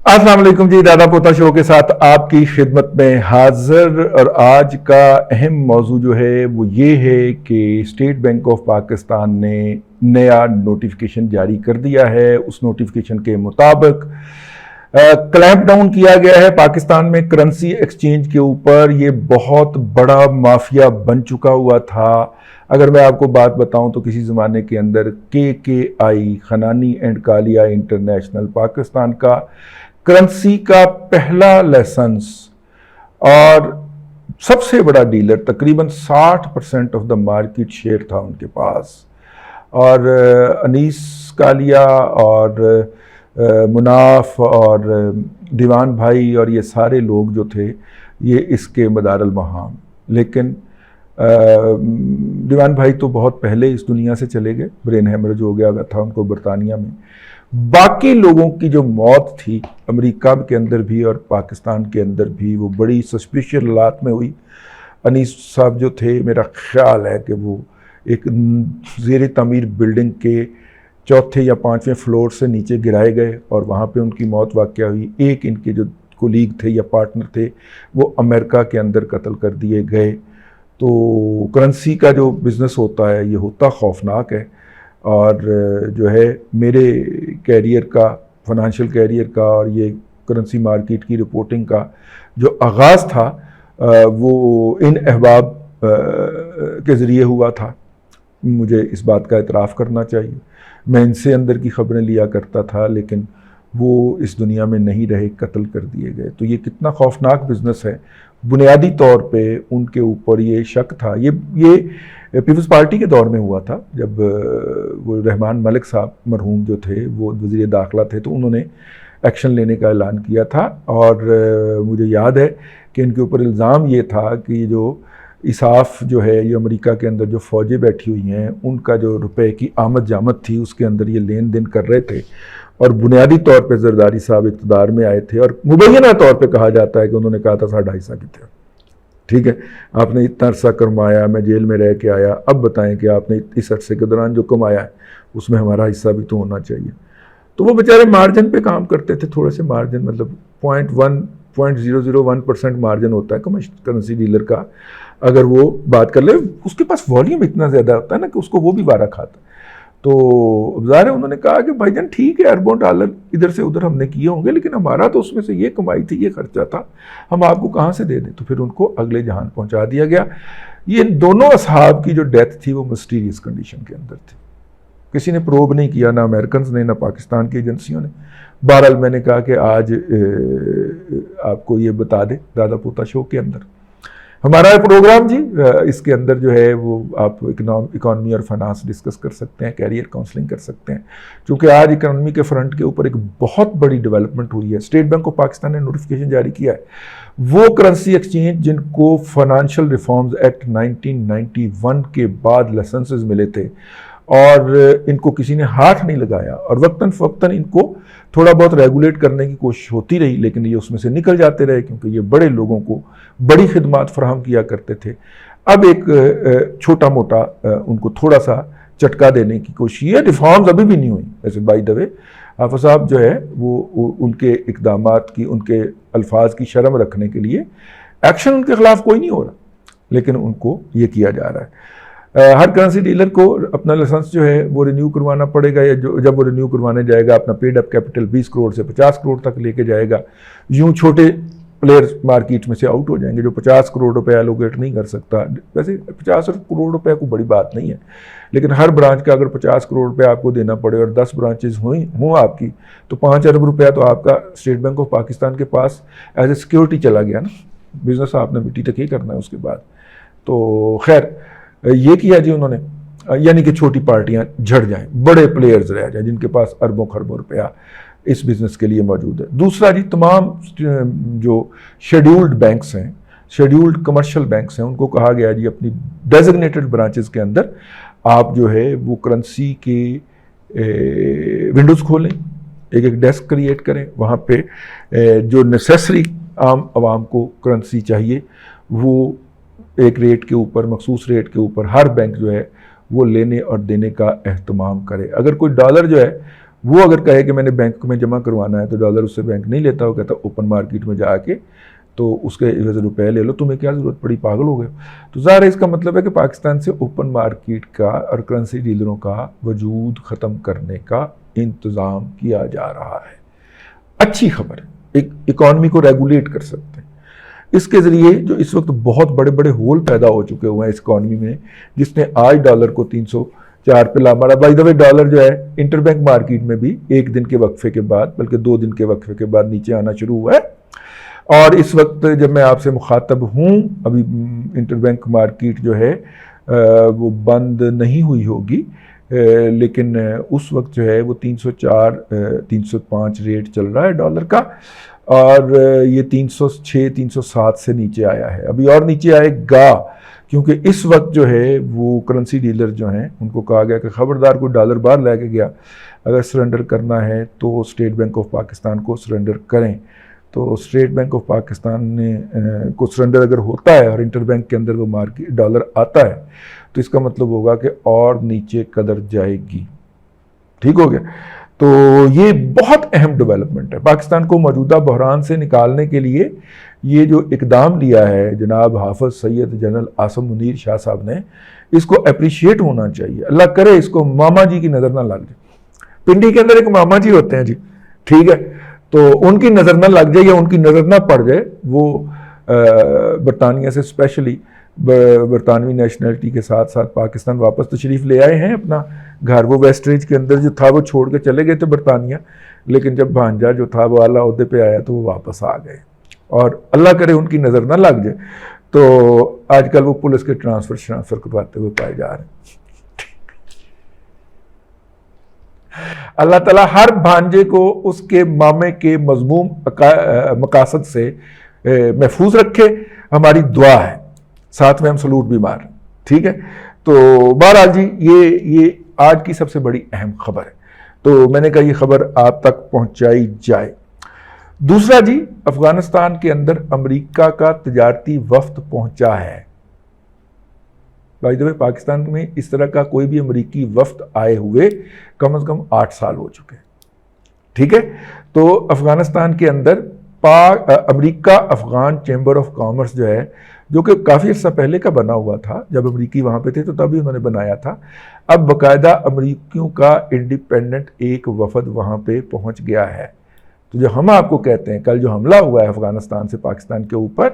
السلام علیکم جی، دادا پوتا شو کے ساتھ آپ کی خدمت میں حاضر. اور آج کا اہم موضوع جو ہے وہ یہ ہے کہ اسٹیٹ بینک آف پاکستان نے نیا نوٹیفیکیشن جاری کر دیا ہے. اس نوٹیفیکیشن کے مطابق کلیمپ ڈاؤن کیا گیا ہے پاکستان میں کرنسی ایکسچینج کے اوپر. یہ بہت بڑا مافیا بن چکا ہوا تھا. اگر میں آپ کو بات بتاؤں تو کسی زمانے کے اندر KKI خنانی اینڈ کالیا انٹرنیشنل پاکستان کا کرنسی کا پہلا لائسنس اور سب سے بڑا ڈیلر، تقریباً 60% آف دا مارکیٹ شیئر تھا ان کے پاس. اور انیس کالیا اور مناف اور دیوان بھائی اور یہ سارے لوگ جو تھے یہ اس کے مدار المہام. لیکن دیوان بھائی تو بہت پہلے اس دنیا سے چلے گئے، برین ہیمرج ہو گیا تھا ان کو برطانیہ میں. باقی لوگوں کی جو موت تھی امریکہ کے اندر بھی اور پاکستان کے اندر بھی وہ بڑی سسپیشیس حالات میں ہوئی. انیس صاحب جو تھے، میرا خیال ہے کہ وہ ایک زیر تعمیر بلڈنگ کے چوتھے یا پانچویں فلور سے نیچے گرائے گئے اور وہاں پہ ان کی موت واقع ہوئی. ایک ان کے جو کولیگ تھے یا پارٹنر تھے وہ امریکہ کے اندر قتل کر دیے گئے. تو کرنسی کا جو بزنس ہوتا ہے یہ ہوتا خوفناک ہے. اور جو ہے میرے کیریئر کا، فنانشل کیریئر کا اور یہ کرنسی مارکیٹ کی رپورٹنگ کا جو آغاز تھا وہ ان احباب کے ذریعے ہوا تھا. مجھے اس بات کا اعتراف کرنا چاہیے. میں ان سے اندر کی خبریں لیا کرتا تھا لیکن وہ اس دنیا میں نہیں رہے، قتل کر دیے گئے. تو یہ کتنا خوفناک بزنس ہے. بنیادی طور پہ ان کے اوپر یہ شک تھا. یہ پیپلز پارٹی کے دور میں ہوا تھا جب وہ رحمان ملک صاحب مرحوم جو تھے وہ وزیر داخلہ تھے، تو انہوں نے ایکشن لینے کا اعلان کیا تھا. اور مجھے یاد ہے کہ ان کے اوپر الزام یہ تھا کہ جو اساف جو ہے یہ امریکہ کے اندر جو فوجیں بیٹھی ہوئی ہیں ان کا جو روپے کی آمد جامد تھی اس کے اندر یہ لین دین کر رہے تھے. اور بنیادی طور پہ زرداری صاحب اقتدار میں آئے تھے اور مبینہ طور پہ کہا جاتا ہے کہ انہوں نے کہا تھا 2.5 حصہ کتنے. ٹھیک ہے، آپ نے اتنا عرصہ کمایا، میں جیل میں رہ کے آیا، اب بتائیں کہ آپ نے اس عرصے کے دوران جو کمایا ہے اس میں ہمارا حصہ بھی تو ہونا چاہیے. تو وہ بیچارے مارجن پہ کام کرتے تھے، تھوڑے سے مارجن، مطلب 0.001% مارجن ہوتا ہے کرنسی ڈیلر کا. اگر وہ بات کر لے اس کے پاس والیوم اتنا زیادہ ہوتا ہے نا کہ اس کو وہ بھی وارہ کھاتا ہے. تو ظاہر ہے انہوں نے کہا کہ بھائی جان ٹھیک ہے، اربوں ڈالر ادھر سے ادھر ہم نے کیے ہوں گے لیکن ہمارا تو اس میں سے یہ کمائی تھی، یہ خرچہ تھا، ہم آپ کو کہاں سے دے دیں. تو پھر ان کو اگلے جہان پہنچا دیا گیا. یہ دونوں اصحاب کی جو ڈیتھ تھی وہ مسٹیریس کنڈیشن کے اندر تھی. کسی نے پروب نہیں کیا، نہ امریکنز نے نہ پاکستان کی ایجنسیوں نے. بہرحال میں نے کہا کہ آج آپ کو یہ بتا دیں دادا پوتا شو کے اندر ہمارا پروگرام جی، اس کے اندر جو ہے وہ آپ اکانومی اور فنانس ڈسکس کر سکتے ہیں، کیریئر کاؤنسلنگ کر سکتے ہیں. چونکہ آج اکانومی کے فرنٹ کے اوپر ایک بہت بڑی ڈیولپمنٹ ہوئی ہے. اسٹیٹ بینک آف پاکستان نے نوٹیفیکیشن جاری کیا ہے. وہ کرنسی ایکسچینج جن کو فائنانشل ریفارمز ایکٹ 1991 کے بعد لائسنسز ملے تھے اور ان کو کسی نے ہاتھ نہیں لگایا اور وقتاً فوقتاً ان کو تھوڑا بہت ریگولیٹ کرنے کی کوشش ہوتی رہی لیکن یہ اس میں سے نکل جاتے رہے کیونکہ یہ بڑے لوگوں کو بڑی خدمات فراہم کیا کرتے تھے. اب ایک چھوٹا موٹا ان کو تھوڑا سا چٹکا دینے کی کوشش. یہ ریفارمز ابھی بھی نہیں ہوئی. ویسے بائی دا وے حافظ صاحب جو ہے وہ ان کے اقدامات کی، ان کے الفاظ کی شرم رکھنے کے لیے ایکشن ان کے خلاف کوئی نہیں ہو رہا لیکن ان کو یہ کیا جا رہا ہے. ہر کرنسی ڈیلر کو اپنا لائسنس جو ہے وہ رینیو کروانا پڑے گا، یا جب وہ رینیو کروانے جائے گا اپنا پیڈ اپ کیپٹل 20 کروڑ سے 50 کروڑ تک لے کے جائے گا. یوں چھوٹے پلیئرز مارکیٹ میں سے آؤٹ ہو جائیں گے. جو 50 کروڑ روپے ایلوکیٹ نہیں کر سکتا، ویسے 50 کروڑ روپے کو بڑی بات نہیں ہے لیکن ہر برانچ کا اگر 50 کروڑ روپے آپ کو دینا پڑے اور 10 برانچز ہوں آپ کی تو 5 ارب روپیہ تو آپ کا اسٹیٹ بینک آف پاکستان کے پاس ایز اے سیکیورٹی چلا گیا نا. بزنس آپ نے مٹی تک ہی کرنا ہے اس کے بعد. تو خیر یہ کیا جی انہوں نے، یعنی کہ چھوٹی پارٹیاں جھڑ جائیں، بڑے پلیئرز رہ جائیں جن کے پاس اربوں خربوں روپیہ اس بزنس کے لیے موجود ہے. دوسرا جی، تمام جو شیڈیولڈ بینکس ہیں، شیڈیولڈ کمرشل بینکس ہیں، ان کو کہا گیا جی اپنی ڈیزگنیٹڈ برانچز کے اندر آپ جو ہے وہ کرنسی کے ونڈوز کھولیں، ایک ڈیسک کریٹ کریں. وہاں پہ جو نیسیسری عام عوام کو کرنسی چاہیے وہ ایک ریٹ کے اوپر، مخصوص ریٹ کے اوپر ہر بینک جو ہے وہ لینے اور دینے کا اہتمام کرے. اگر کوئی ڈالر جو ہے وہ اگر کہے کہ میں نے بینک میں جمع کروانا ہے تو ڈالر اس سے بینک نہیں لیتا، وہ کہتا اوپن مارکیٹ میں جا کے تو اس کے عوض روپے لے لو، تمہیں کیا ضرورت پڑی، پاگل ہو گئے۔ تو ظاہر ہے اس کا مطلب ہے کہ پاکستان سے اوپن مارکیٹ کا اور کرنسی ڈیلروں کا وجود ختم کرنے کا انتظام کیا جا رہا ہے۔ اچھی خبر ہے، ایک اکانومی کو ریگولیٹ کر سکتے ہیں اس کے ذریعے۔ جو اس وقت بہت بڑے بڑے ہول پیدا ہو چکے ہوئے ہیں اس اکانومی میں، جس نے آج ڈالر کو 304 پہ لا مارا۔ بائی دا وے ڈالر جو ہے انٹر بینک مارکیٹ میں بھی ایک دن کے وقفے کے بعد، بلکہ 2 دن کے وقفے کے بعد نیچے آنا شروع ہوا ہے، اور اس وقت جب میں آپ سے مخاطب ہوں ابھی انٹر بینک مارکیٹ جو ہے وہ بند نہیں ہوئی ہوگی، لیکن اس وقت جو ہے وہ 304 305 ریٹ چل رہا ہے ڈالر کا، اور یہ 306 307 سے نیچے آیا ہے، ابھی اور نیچے آئے گا، کیونکہ اس وقت جو ہے وہ کرنسی ڈیلر جو ہیں ان کو کہا گیا کہ خبردار کوئی ڈالر باہر لے کے گیا، اگر سرنڈر کرنا ہے تو اسٹیٹ بینک آف پاکستان کو سرنڈر کریں۔ تو اسٹیٹ بینک آف پاکستان نے کو سرنڈر اگر ہوتا ہے اور انٹر بینک کے اندر وہ مارکیٹ ڈالر آتا ہے تو اس کا مطلب ہوگا کہ اور نیچے قدر جائے گی، ٹھیک ہو گیا۔ تو یہ بہت اہم ڈیولپمنٹ ہے پاکستان کو موجودہ بحران سے نکالنے کے لیے۔ یہ جو اقدام لیا ہے جناب حافظ سید جنرل عاصم منیر شاہ صاحب نے، اس کو اپریشیٹ ہونا چاہیے۔ اللہ کرے اس کو ماما جی کی نظر نہ لگ جائے۔ پنڈی کے اندر ایک ماما جی ہوتے ہیں جی، ٹھیک ہے، تو ان کی نظر نہ لگ جائے یا ان کی نظر نہ پڑ جائے۔ وہ برطانیہ سے اسپیشلی برطانوی نیشنلٹی کے ساتھ ساتھ پاکستان واپس تشریف لے آئے ہیں اپنا گھر۔ وہ ویسٹ ریج کے اندر جو تھا وہ چھوڑ کے چلے گئے تھے برطانیہ، لیکن جب بھانجا جو تھا وہ اعلیٰ عہدے پہ آیا تو وہ واپس آ گئے، اور اللہ کرے ان کی نظر نہ لگ جائے۔ تو آج کل وہ پولیس کے ٹرانسفر کرواتے ہوئے پائے جا رہے ہیں۔ اللہ تعالیٰ ہر بھانجے کو اس کے مامے کے مذموم مقاصد سے محفوظ رکھے، ہماری دعا ہے، ساتھ میں ہم سلوٹ بھی مار، ٹھیک ہے۔ تو بہرحال جی یہ آج کی سب سے بڑی اہم خبر ہے، تو میں نے کہا یہ خبر آپ تک پہنچائی جائے۔ دوسرا جی، افغانستان کے اندر امریکہ کا تجارتی وفد پہنچا ہے۔ بائی دا وے پاکستان میں اس طرح کا کوئی بھی امریکی وفد آئے ہوئے کم از کم 8 سال ہو چکے ہیں، ٹھیک ہے۔ تو افغانستان کے اندر امریکہ افغان چیمبر آف کامرس جو ہے، جو کہ کافی عرصہ پہلے کا بنا ہوا تھا، جب امریکی وہاں پہ تھے تو تبھی انہوں نے بنایا تھا، اب باقاعدہ امریکیوں کا انڈیپینڈنٹ ایک وفد وہاں پہ پہنچ گیا ہے۔ تو جو ہم آپ کو کہتے ہیں کل جو حملہ ہوا ہے افغانستان سے پاکستان کے اوپر،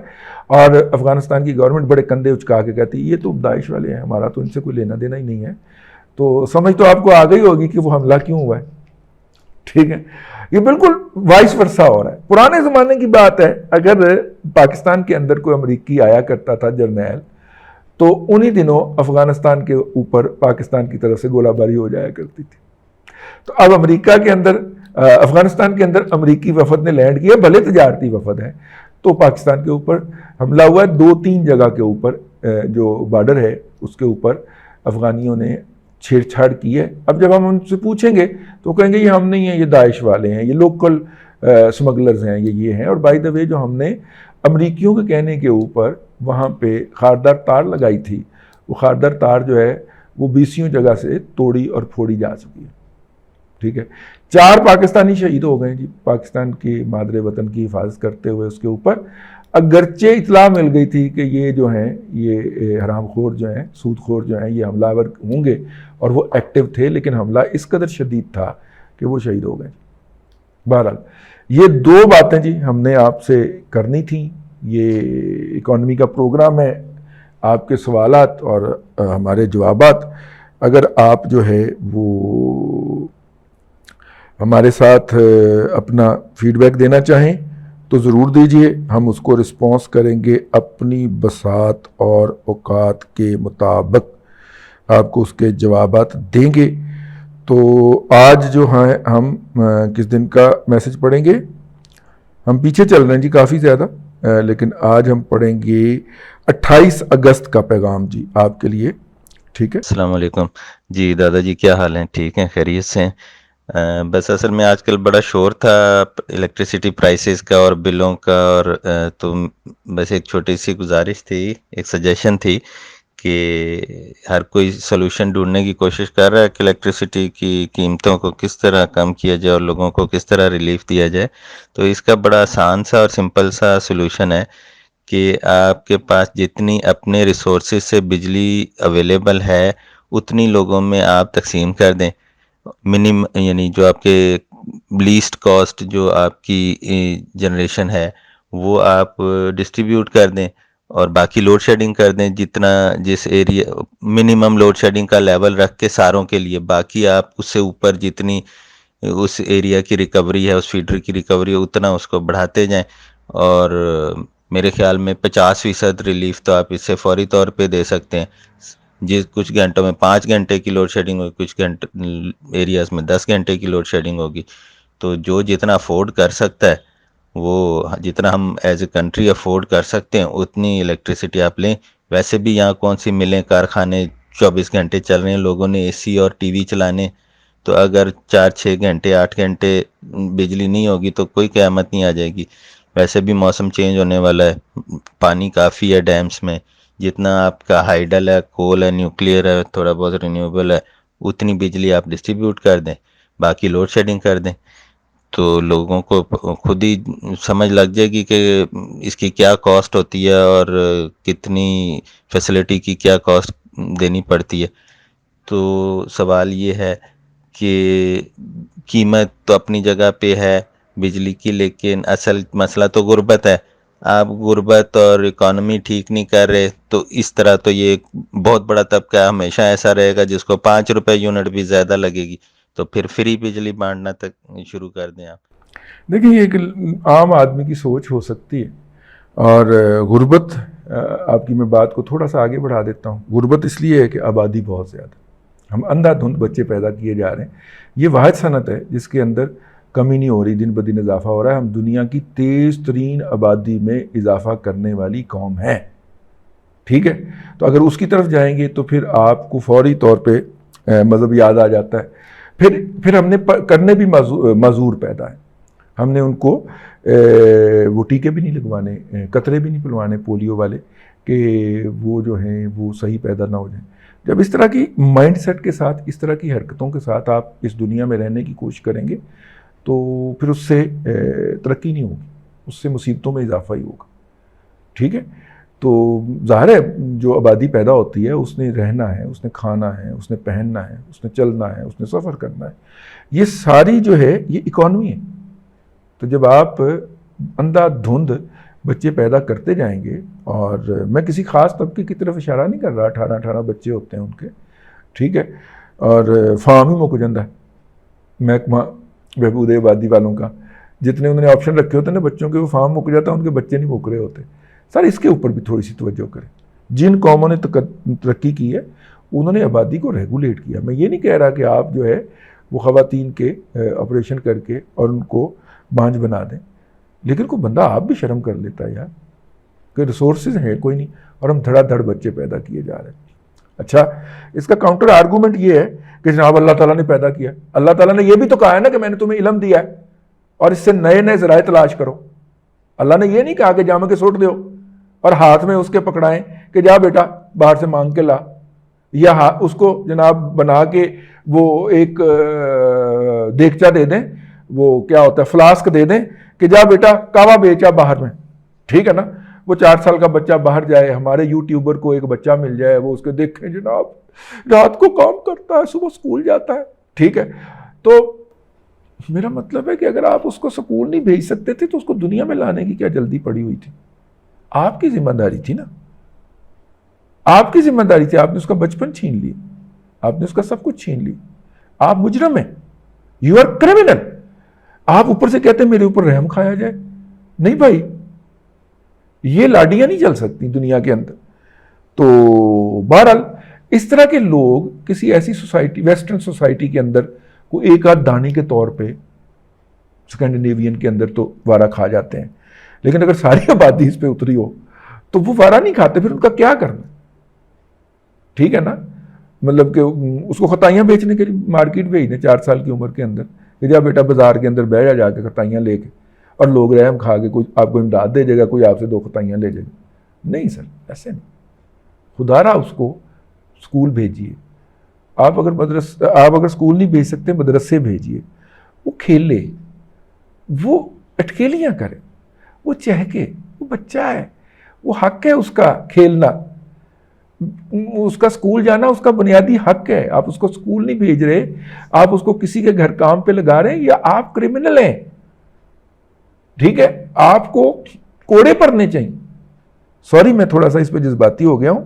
اور افغانستان کی گورنمنٹ بڑے کندھے اچکا کے کہتی ہے یہ تو داعش والے ہیں، ہمارا تو ان سے کوئی لینا دینا ہی نہیں ہے، تو سمجھ تو آپ کو آ گئی ہوگی کہ وہ حملہ کیوں ہوا ہے، ٹھیک ہے۔ یہ بالکل وائس ورسا ہو رہا ہے، پرانے زمانے کی بات ہے، اگر پاکستان کے اندر کوئی امریکی آیا کرتا تھا جرنیل، تو انہی دنوں افغانستان کے اوپر پاکستان کی طرف سے گولہ باری ہو جایا کرتی تھی۔ تو اب امریکہ کے اندر افغانستان کے اندر امریکی وفد نے لینڈ کیا، بھلے تجارتی وفد ہے، تو پاکستان کے اوپر حملہ ہوا ہے 2-3 جگہ کے اوپر، جو بارڈر ہے اس کے اوپر افغانیوں نے چھیڑ چھاڑ کی ہے۔ اب جب ہم ان سے پوچھیں گے تو کہیں گے یہ ہم نہیں ہیں، یہ داعش والے ہیں، یہ لوکل سمگلرز ہیں، یہ ہیں۔ اور بائی دا وے جو ہم نے امریکیوں کے کہنے کے اوپر وہاں پہ خاردار تار لگائی تھی، وہ خاردار تار جو ہے وہ 20 جگہ سے توڑی اور پھوڑی جا چکی ہے، ٹھیک ہے۔ 4 پاکستانی شہید ہو گئے جی، پاکستان کی مادر وطن کی حفاظت کرتے ہوئے اس کے اوپر، اگرچہ اطلاع مل گئی تھی کہ یہ جو ہیں یہ حرام خور جو ہیں، سود خور جو ہیں، یہ حملہ آور ہوں گے اور وہ ایکٹیو تھے، لیکن حملہ اس قدر شدید تھا کہ وہ شہید ہو گئے۔ بہرحال یہ 2 باتیں جی ہم نے آپ سے کرنی تھیں۔ یہ اکانومی کا پروگرام ہے، آپ کے سوالات اور ہمارے جوابات اگر آپ جو ہے وہ ہمارے ساتھ اپنا فیڈ بیک دینا چاہیں تو ضرور دیجئے، ہم اس کو رسپانس کریں گے اپنی بساط اور اوقات کے مطابق، آپ کو اس کے جوابات دیں گے۔ تو آج جو ہیں ہم کس دن کا میسج پڑھیں گے؟ ہم پیچھے چل رہے ہیں جی کافی زیادہ، لیکن آج ہم پڑھیں گے 28 اگست کا پیغام جی آپ کے لیے، ٹھیک ہے۔ السلام علیکم جی دادا جی، کیا حال ہیں؟ ٹھیک ہیں، خیریت سے ہیں؟ بس اصل میں آج کل بڑا شور تھا الیکٹریسٹی پرائسز کا اور بلوں کا، اور تو بس ایک چھوٹی سی گزارش تھی، ایک سجیشن تھی کہ ہر کوئی سلوشن ڈھونڈنے کی کوشش کر رہا ہے کہ الیکٹریسٹی کی قیمتوں کو کس طرح کم کیا جائے اور لوگوں کو کس طرح ریلیف دیا جائے. تو اس کا بڑا آسان سا اور سمپل سا سلوشن ہے کہ آپ کے پاس جتنی اپنے ریسورسز سے بجلی اویلیبل ہے اتنی لوگوں میں آپ تقسیم کر دیں. یعنی جو آپ کے لیسٹ کاسٹ جو آپ کی جنریشن ہے وہ آپ ڈسٹریبیوٹ کر دیں اور باقی لوڈ شیڈنگ کر دیں. جتنا جس ایریا منیمم لوڈ شیڈنگ کا لیول رکھ کے ساروں کے لیے، باقی آپ اس سے اوپر جتنی اس ایریا کی ریکوری ہے، اس فیڈر کی ریکوری ہے، اتنا اس کو بڑھاتے جائیں. اور میرے خیال میں 50% ریلیف تو آپ اس سے فوری طور پہ دے سکتے ہیں. کچھ گھنٹوں میں 5 گھنٹے کی لوڈ شیڈنگ ہوگی، کچھ ایریاز میں 10 گھنٹے کی لوڈ شیڈنگ ہوگی. تو جو جتنا افورڈ کر سکتا ہے، وہ جتنا ہم ایز اے کنٹری افورڈ کر سکتے ہیں اتنی الیکٹریسٹی آپ لیں. ویسے بھی یہاں کون سی ملیں، کارخانے 24 گھنٹے چل رہے ہیں، لوگوں نے اے سی اور ٹی وی چلانے. تو اگر 4-6 گھنٹے 8 گھنٹے بجلی نہیں ہوگی تو کوئی قیامت نہیں آ جائے گی. ویسے بھی موسم چینج ہونے والا ہے، پانی کافی ہے ڈیمز میں. جتنا آپ کا ہائیڈل ہے، کول ہے، نیوکلیئر ہے، تھوڑا بہت رینیویبل ہے، اتنی بجلی آپ ڈسٹریبیوٹ کر دیں، باقی لوڈ شیڈنگ کر دیں. تو لوگوں کو خود ہی سمجھ لگ جائے گی کہ اس کی کیا کاسٹ ہوتی ہے اور کتنی فیسلٹی کی کیا کاسٹ دینی پڑتی ہے. تو سوال یہ ہے کہ قیمت تو اپنی جگہ پہ ہے بجلی کی، لیکن اصل مسئلہ تو غربت ہے. آپ غربت اور اکانومی ٹھیک نہیں کر رہے تو اس طرح تو یہ بہت بڑا طبقہ ہمیشہ ایسا رہے گا جس کو 5 روپے یونٹ بھی زیادہ لگے گی. تو پھر فری بجلی بانٹنا تک شروع کر دیں آپ. دیکھیں یہ ایک عام آدمی کی سوچ ہو سکتی ہے. اور غربت، آپ کی میں بات کو تھوڑا سا آگے بڑھا دیتا ہوں. غربت اس لیے ہے کہ آبادی بہت زیادہ، ہم اندھا دھند بچے پیدا کیے جا رہے ہیں. یہ واحد صنعت ہے جس کے اندر کمی نہیں ہو رہی، دن بدن اضافہ ہو رہا ہے. ہم دنیا کی تیز ترین آبادی میں اضافہ کرنے والی قوم ہیں، ٹھیک ہے. تو اگر اس کی طرف جائیں گے تو پھر آپ کو فوری طور پہ مذہب یاد آ جاتا ہے. پھر ہم نے کرنے بھی معذور پیدا ہے. ہم نے ان کو وہ ٹیکے بھی نہیں لگوانے، قطرے بھی نہیں پلوانے پولیو والے کہ وہ جو ہیں وہ صحیح پیدا نہ ہو جائیں. جب اس طرح کی مائنڈ سیٹ کے ساتھ، اس طرح کی حرکتوں کے ساتھ آپ اس دنیا میں رہنے کی کوشش کریں گے تو پھر اس سے ترقی نہیں ہوگی، اس سے مصیبتوں میں اضافہ ہی ہوگا، ٹھیک ہے. تو ظاہر ہے جو آبادی پیدا ہوتی ہے اس نے رہنا ہے، اس نے کھانا ہے، اس نے پہننا ہے، اس نے چلنا ہے، اس نے سفر کرنا ہے. یہ ساری جو ہے یہ اکانومی ہے. تو جب آپ اندھا دھند بچے پیدا کرتے جائیں گے، اور میں کسی خاص طبقے کی طرف اشارہ نہیں کر رہا، 18 بچے ہوتے ہیں ان کے، ٹھیک ہے. اور فارم ہی مک جاندہ ہے محکمہ بہبود آبادی والوں کا، جتنے انہوں نے آپشن رکھے ہوتے ہیں نا بچوں کے، وہ فارم مک جاتا ہے، ان کے بچے نہیں مک رہے ہوتے. سر اس کے اوپر بھی تھوڑی سی توجہ کریں. جن قوموں نے ترقی کی ہے انہوں نے آبادی کو ریگولیٹ کیا. میں یہ نہیں کہہ رہا کہ آپ جو ہے وہ خواتین کے آپریشن کر کے اور ان کو بانجھ بنا دیں، لیکن کوئی بندہ آپ بھی شرم کر لیتا ہے یار کہ ریسورسز ہیں کوئی نہیں اور ہم دھڑا دھڑ بچے پیدا کیے جا رہے ہیں. اچھا، اس کا کاؤنٹر آرگومنٹ یہ ہے کہ جناب اللہ تعالیٰ نے پیدا کیا. اللہ تعالیٰ نے یہ بھی تو کہا ہے نا کہ میں نے تمہیں علم دیا ہے اور اس سے نئے نئے ذرائع تلاش کرو. اللہ نے یہ نہیں کہا کہ جامع کے سوٹ دیو اور ہاتھ میں اس کے پکڑائیں کہ جا بیٹا باہر سے مانگ کے لا، یا اس کو جناب بنا کے وہ ایک دیگچہ دے دیں، وہ کیا ہوتا ہے فلاسک دے دیں کہ جا بیٹا کعوہ بیچا باہر میں، ٹھیک ہے نا. وہ 4 سال کا بچہ باہر جائے، ہمارے یوٹیوبر کو ایک بچہ مل جائے، وہ اس کے دیکھیں جناب رات کو کام کرتا ہے صبح سکول جاتا ہے، ٹھیک ہے. تو میرا مطلب ہے کہ اگر آپ اس کو سکول نہیں بھیج سکتے تھے تو اس کو دنیا میں لانے کی کیا جلدی پڑی ہوئی تھی؟ آپ کی ذمہ داری تھی نا، آپ کی ذمہ داری تھی. آپ نے اس کا بچپن چھین لی، آپ نے اس کا سب کچھ چھین لی. آپ مجرم ہیں، یو آر کریمنل. آپ اوپر سے کہتے ہیں میرے اوپر رحم کھایا جائے. نہیں بھائی، یہ لاڈیاں نہیں چل سکتی دنیا کے اندر. تو بہرحال اس طرح کے لوگ کسی ایسی سوسائٹی، ویسٹرن سوسائٹی کے اندر کوئی ایک آدھ دانی کے طور پہ اسکینڈینیوین کے اندر تو وارہ کھا جاتے ہیں، لیکن اگر ساری آبادی اس پہ اتری ہو تو وہ وارہ نہیں کھاتے. پھر ان کا کیا کرنا، ٹھیک ہے نا. مطلب کہ اس کو خطائیاں بیچنے کے لیے مارکیٹ بھیج دیں 4 سال کی عمر کے اندر کہ جا بیٹا بازار کے اندر بیٹھ جا کے خطائیاں لے کے، اور لوگ رحم کھا کے کوئی آپ کو امداد دے جائے گا، کوئی آپ سے 2 خطائیاں لے جائے گا. نہیں سر، ایسے نہیں. خدا را اس کو اسکول بھیجیے. آپ اگر اسکول نہیں بھیج سکتے مدرسے بھیجیے, وہ کھیلے, وہ اٹکیلیاں کرے, وہ چہکے, وہ بچہ ہے, وہ حق ہے اس کا کھیلنا, اس کا اسکول جانا اس کا بنیادی حق ہے. آپ اس کو اسکول نہیں بھیج رہے, آپ اس کو کسی کے گھر کام پہ لگا رہے ہیں, یا آپ کرمنل ہیں. ٹھیک ہے, آپ کو کوڑے پڑنے چاہیے. سوری میں تھوڑا سا اس پہ جذباتی ہو گیا ہوں.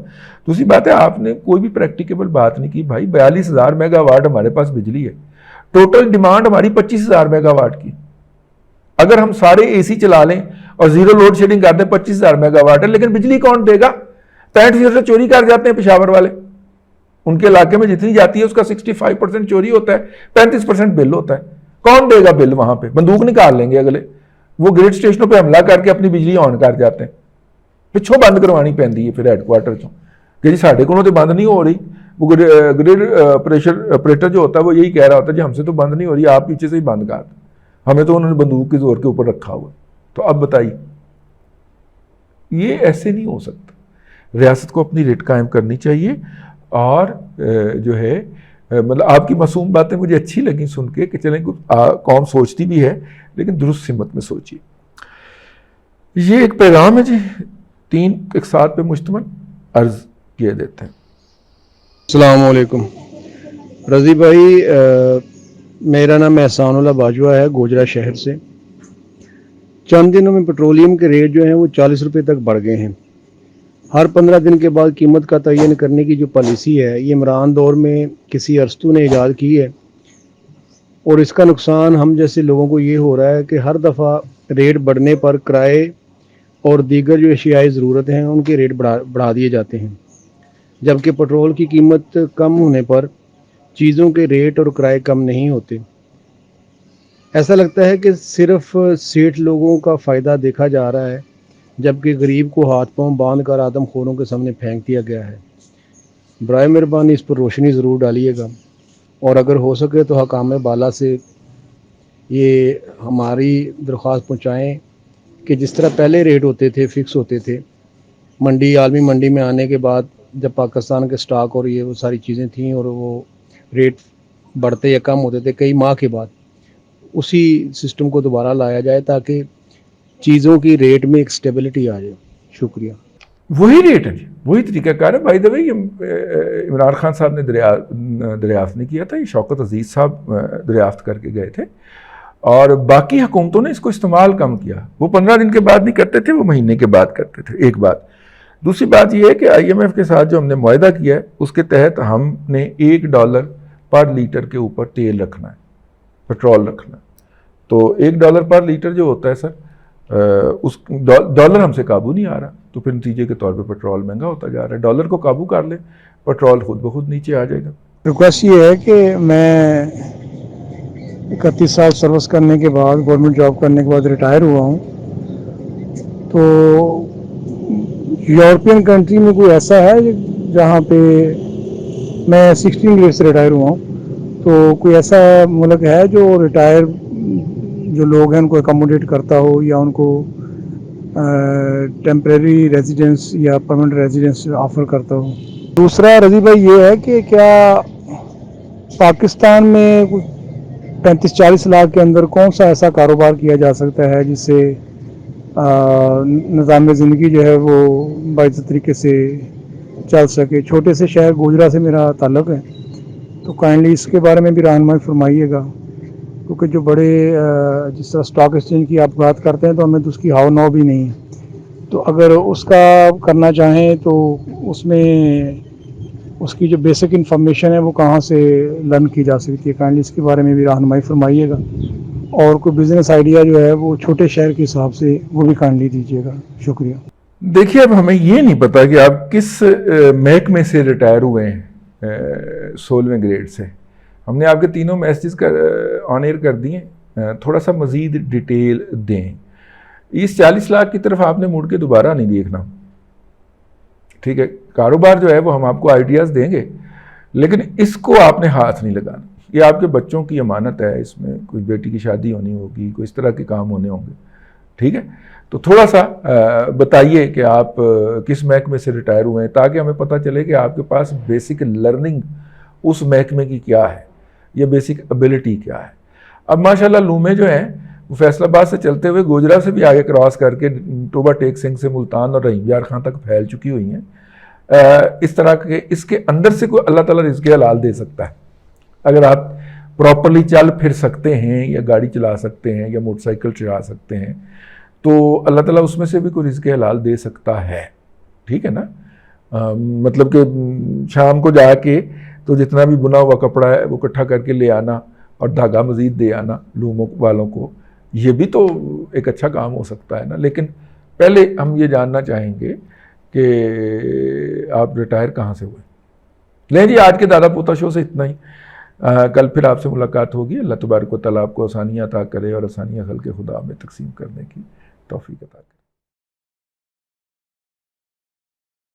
دوسری بات ہے, آپ نے کوئی بھی پریکٹیکیبل بات نہیں کی. بھائی 42,000 میگا واٹ ہمارے پاس بجلی ہے, ٹوٹل ڈیمانڈ ہماری 25,000 میگا واٹ کی. اگر ہم سارے اے سی چلا لیں اور زیرو لوڈ شیڈنگ کر دیں 25,000 میگا واٹ ہے, لیکن بجلی کون دے گا؟ 65% چوری کر جاتے ہیں پشاور والے. ان کے علاقے میں جتنی جاتی ہے اس کا 65% چوری ہوتا ہے, 35% بل ہوتا ہے. کون دے گا بل؟ وہاں پہ بندوق نکال لیں گے اگلے. وہ گریڈ اسٹیشنوں پہ حملہ کر کے اپنی بجلی آن کر جاتے ہیں. پچھوں بند کروانی پہنتی ہے پھر ہیڈ کوارٹر چوں کہ جی ساڈے کو تو بند نہیں ہو رہی. وہ گریڈ آپریٹر جو ہوتا ہے وہ یہی کہہ رہا ہوتا ہے جی ہم سے تو بند نہیں ہو رہی, آپ پیچھے سے ہی بند کر دیں, ہمیں تو انہوں نے بندوق کے زور کے اوپر رکھا ہوا. تو اب بتائیے, یہ ایسے نہیں ہو سکتا. ریاست کو اپنی ریٹ قائم کرنی چاہیے. اور جو ہے مطلب آپ کی معصوم باتیں مجھے اچھی لگیں سن کے کہ چلیں قوم سوچتی بھی ہے لیکن درست سمت میں سوچیے. یہ ایک پیغام ہے جی, 3 اقساط پہ مشتمل, عرض کیے دیتے ہیں. السلام علیکم رضی بھائی, میرا نام احسان اللہ باجوہ ہے, گوجرا شہر سے. چند دنوں میں پیٹرولیم کے ریٹ جو ہیں وہ 40 روپے تک بڑھ گئے ہیں. ہر 15 دن کے بعد قیمت کا تعین کرنے کی جو پالیسی ہے یہ عمران دور میں کسی ارسطو نے ایجاد کی ہے, اور اس کا نقصان ہم جیسے لوگوں کو یہ ہو رہا ہے کہ ہر دفعہ ریٹ بڑھنے پر کرائے اور دیگر جو اشیائی ضرورتیں ہیں ان کے ریٹ بڑھا دیے جاتے ہیں, جبکہ پیٹرول کی قیمت کم ہونے پر چیزوں کے ریٹ اور کرائے کم نہیں ہوتے. ایسا لگتا ہے کہ صرف سیٹھ لوگوں کا فائدہ دیکھا جا رہا ہے, جبکہ غریب کو ہاتھ پاؤں باندھ کر آدم خوروں کے سامنے پھینک دیا گیا ہے. برائے مہربانی اس پر روشنی ضرور ڈالیے گا, اور اگر ہو سکے تو حکام بالا سے یہ ہماری درخواست پہنچائیں کہ جس طرح پہلے ریٹ ہوتے تھے, فکس ہوتے تھے, عالمی منڈی میں آنے کے بعد جب پاکستان کے سٹاک اور یہ وہ ساری چیزیں تھیں اور وہ ریٹ بڑھتے یا کم ہوتے تھے کئی ماہ کے بعد, اسی سسٹم کو دوبارہ لایا جائے تاکہ چیزوں کی ریٹ میں ایک سٹیبلٹی آ جائے. شکریہ. وہی ریٹ ہے جی, وہی طریقہ کار ہے. بائی دا وے یہ عمران خان صاحب نے دریافت نہیں کیا تھا, یہ شوکت عزیز صاحب دریافت کر کے گئے تھے, اور باقی حکومتوں نے اس کو استعمال کم کیا. وہ 15 دن کے بعد نہیں کرتے تھے, وہ مہینے کے بعد کرتے تھے. ایک بات. دوسری بات یہ ہے کہ IMF کے ساتھ جو ہم نے معاہدہ کیا ہے اس کے تحت ہم نے $1 پر لیٹر کے اوپر تیل رکھنا ہے, پیٹرول رکھنا ہے. تو $1 پر لیٹر جو ہوتا ہے سر, اس ڈالر ہم سے قابو نہیں آ رہا, تو پھر نتیجے کے طور پہ پیٹرول مہنگا ہوتا جا رہا ہے. ڈالر کو قابو کر لیں, پیٹرول خود بخود نیچے آ جائے گا. ریکویسٹ یہ ہے کہ میں 31 سال سروس کرنے کے بعد, گورنمنٹ جاب کرنے کے بعد ریٹائر ہوا ہوں. تو یورپین کنٹری میں کوئی ایسا ہے جہاں پہ میں 16 ایئر سے ریٹائر ہوا ہوں, تو کوئی ایسا ملک ہے جو ریٹائر جو لوگ ہیں ان کو اکاموڈیٹ کرتا ہو یا ان کو ٹیمپریری ریزیڈنس یا پرماننٹ ریزیڈنس آفر کرتا ہو؟ دوسرا رضی بھائی یہ ہے کہ کیا پاکستان میں 35-40 لاکھ کے اندر کون سا ایسا کاروبار کیا جا سکتا ہے جس سے نظام زندگی جو ہے وہ باعث طریقے سے چل سکے؟ چھوٹے سے شہر گوجرا سے میرا تعلق ہے, تو کائنڈلی اس کے بارے میں بھی رہنمائی فرمائیے گا, کیونکہ جو بڑے جس طرح اسٹاک ایکسچینج کی آپ بات کرتے ہیں تو ہمیں تو اس کی ہاؤ نو بھی نہیں ہے. تو اگر اس کا کرنا چاہیں تو اس میں اس کی جو بیسک انفارمیشن ہے وہ کہاں سے لرن کی جا سکتی ہے؟ کائنڈلی اس کے بارے میں بھی رہنمائی فرمائیے گا. اور کوئی بزنس آئیڈیا جو ہے وہ چھوٹے شہر کے حساب سے وہ بھی کائنڈلی دیجیے گا. شکریہ. دیکھیے اب ہمیں یہ نہیں پتا کہ آپ کس محکمے سے ریٹائر ہوئے ہیں 16ویں گریڈ سے. ہم نے آپ کے تینوں میسیجز آن ایئر کر دیے, تھوڑا سا مزید ڈیٹیل دیں. اس 40 لاکھ کی طرف آپ نے مڑ کے دوبارہ نہیں دیکھنا, ٹھیک ہے؟ کاروبار جو ہے وہ ہم آپ کو آئیڈیاز دیں گے, لیکن اس کو آپ نے ہاتھ نہیں لگانا. یہ آپ کے بچوں کی امانت ہے, اس میں کوئی بیٹی کی شادی ہونی ہوگی, کوئی اس طرح کے کام ہونے ہوں گے, ٹھیک ہے. تو تھوڑا سا بتائیے کہ آپ کس محکمے سے ریٹائر ہوئے ہیں تاکہ ہمیں پتہ چلے کہ آپ کے پاس بیسک لرننگ اس محکمے کی کیا ہے یا بیسک ابیلٹی کیا ہے. اب ماشاءاللہ لومے جو ہیں وہ فیصل آباد سے چلتے ہوئے گوجرا سے بھی آگے کراس کر کے ٹوبہ ٹیک سنگھ سے ملتان اور رحیم یار خان تک پھیل چکی ہوئی ہیں. اس طرح کے اس کے اندر سے کوئی اللہ تعالیٰ رزق حلال دے سکتا ہے اگر آپ پراپرلی چل پھر سکتے ہیں یا گاڑی چلا سکتے ہیں یا موٹر سائیکل چلا سکتے ہیں تو اللہ تعالیٰ اس میں سے بھی کوئی رزق حلال دے سکتا ہے. ٹھیک ہے نا. مطلب کہ شام کو جا کے تو جتنا بھی بنا ہوا کپڑا ہے وہ اکٹھا کر کے لے آنا اور دھاگا مزید دے آنا لوموں والوں کو, یہ بھی تو ایک اچھا کام ہو سکتا ہے نا. لیکن پہلے ہم یہ جاننا چاہیں گے کہ آپ ریٹائر کہاں سے ہوئے. لیں جی, آج کے دادا پوتا شو سے اتنا ہی. کل پھر آپ سے ملاقات ہوگی. اللہ تبارک و تعالیٰ آپ کو آسانیاں عطا کرے اور آسانیاں خلق خدا میں تقسیم کرنے کی توفیق عطا کرے.